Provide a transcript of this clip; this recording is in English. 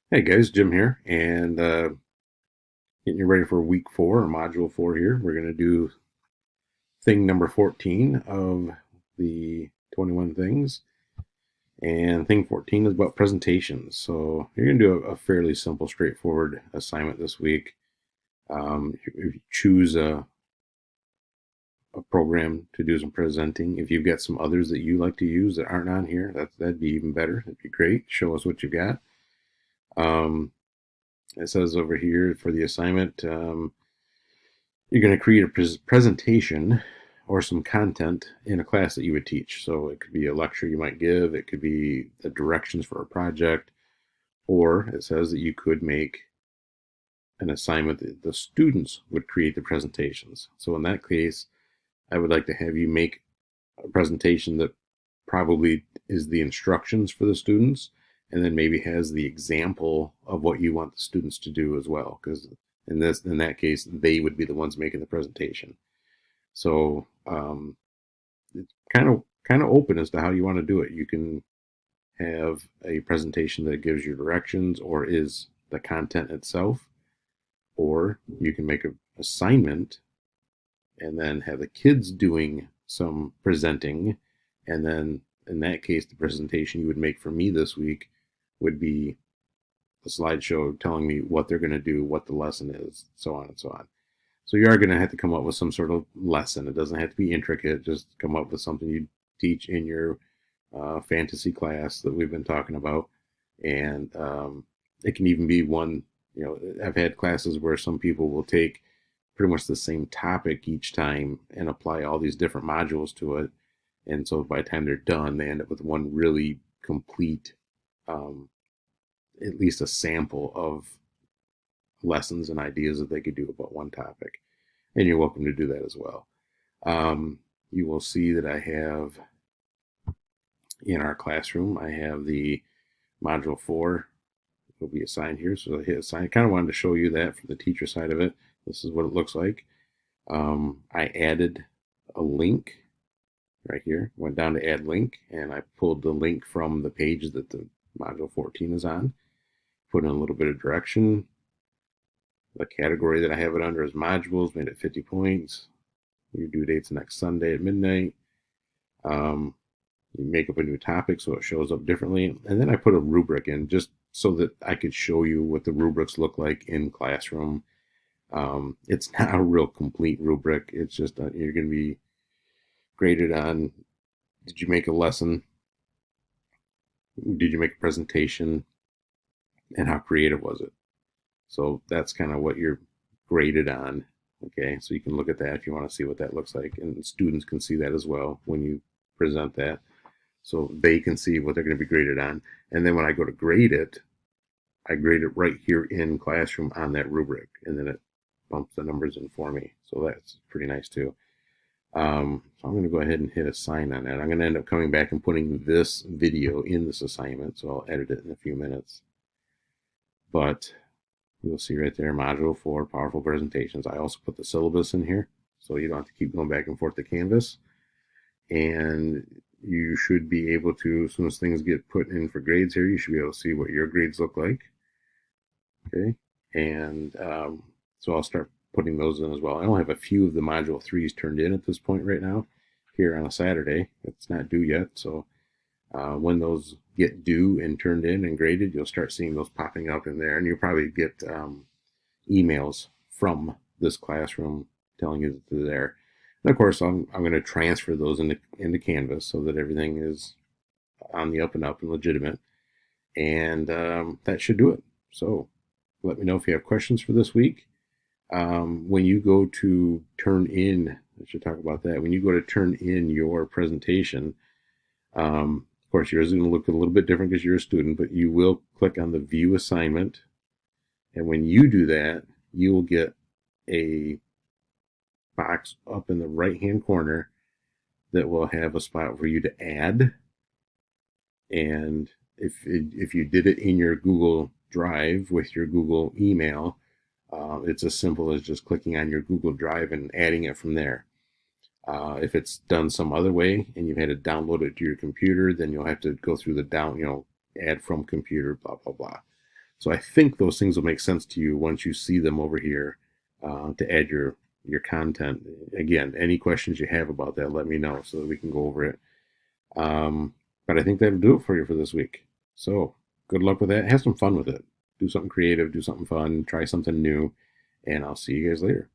Hey guys, Jim here, and getting you ready for week 4 or module 4 here. We're going to do thing number 14 of the 21 things, and thing 14 is about presentations. So you're going to do a fairly simple, straightforward assignment this week. If you choose a program to do some presenting, if you've got some others that you like to use that aren't on here, that'd be even better. That'd be great. Show us what you've got. Um, it says over here for the assignment. You're going to create a presentation or some content in a class that you would teach. So it could be a lecture you might give, it could be the directions for a project, or it says that you could make an assignment that the students would create the presentations. So in that case, I would like to have you make a presentation that probably is the instructions for the students and then maybe has the example of what you want the students to do as well, because in that case they would be the ones making the presentation. So it's kind of open as to how you want to do it. You can have a presentation that gives you directions or is the content itself, or you can make an assignment and then have the kids doing some presenting, and then in that case the presentation you would make for me this week would be a slideshow telling me what they're going to do, what the lesson is, so on and so on. So you are going to have to come up with some sort of lesson. It doesn't have to be intricate. Just come up with something you teach in your fantasy class that we've been talking about, and it can even be one. You know, I've had classes where some people will take pretty much the same topic each time and apply all these different modules to it, and so by the time they're done, they end up with one really complete, um, at least a sample of lessons and ideas that they could do about one topic. And you're welcome to do that as well. You will see that I have in our classroom, I have the module 4 will be assigned here. So I hit assign. I kind of wanted to show you that from the teacher side of it. This is what it looks like. I added a link right here. Went down to add link, and I pulled the link from the page that the module 14 is on. Put in a little bit of direction. The category that I have it under is modules, made it 50 points. Your due date's next Sunday at midnight. Um, you make up a new topic so it shows up differently. And then I put a rubric in just so that I could show you what the rubrics look like in classroom. It's not a real complete rubric. It's just you're going to be graded on, did you make a lesson? Did you make a presentation? And how creative was it? So that's kind of what you're graded on. Okay, so you can look at that if you want to see what that looks like. And students can see that as well when you present that. So they can see what they're going to be graded on. And then when I go to grade it, I grade it right here in classroom on that rubric, and then it bumps the numbers in for me. So that's pretty nice too. So I'm going to go ahead and hit assign on that. I'm going to end up coming back and putting this video in this assignment, so I'll edit it in a few minutes. But you'll see right there, module 4, powerful presentations. I also put the syllabus in here, so you don't have to keep going back and forth to Canvas. And you should be able to, as soon as things get put in for grades here, you should be able to see what your grades look like. Okay, and so I'll start putting those in as well. I only have a few of the module 3s turned in at this point right now here on a Saturday. It's not due yet, so when those get due and turned in and graded, you'll start seeing those popping up in there, and you'll probably get emails from this classroom telling you that they're there. And of course, I'm going to transfer those into Canvas so that everything is on the up and up and legitimate, and that should do it. So let me know if you have questions for this week. When you go to turn in, I should talk about that. When you go to turn in your presentation, of course, yours is going to look a little bit different because you're a student, but you will click on the view assignment. And when you do that, you will get a box up in the right-hand corner that will have a spot for you to add. And if you did it in your Google Drive with your Google email, it's as simple as just clicking on your Google Drive and adding it from there. If it's done some other way and you've had to download it to your computer, then you'll have to go through the add from computer, blah, blah, blah. So I think those things will make sense to you once you see them over here to add your content. Again, any questions you have about that, let me know so that we can go over it. But I think that'll do it for you for this week. So good luck with that. Have some fun with it. Do something creative, do something fun, try something new, and I'll see you guys later.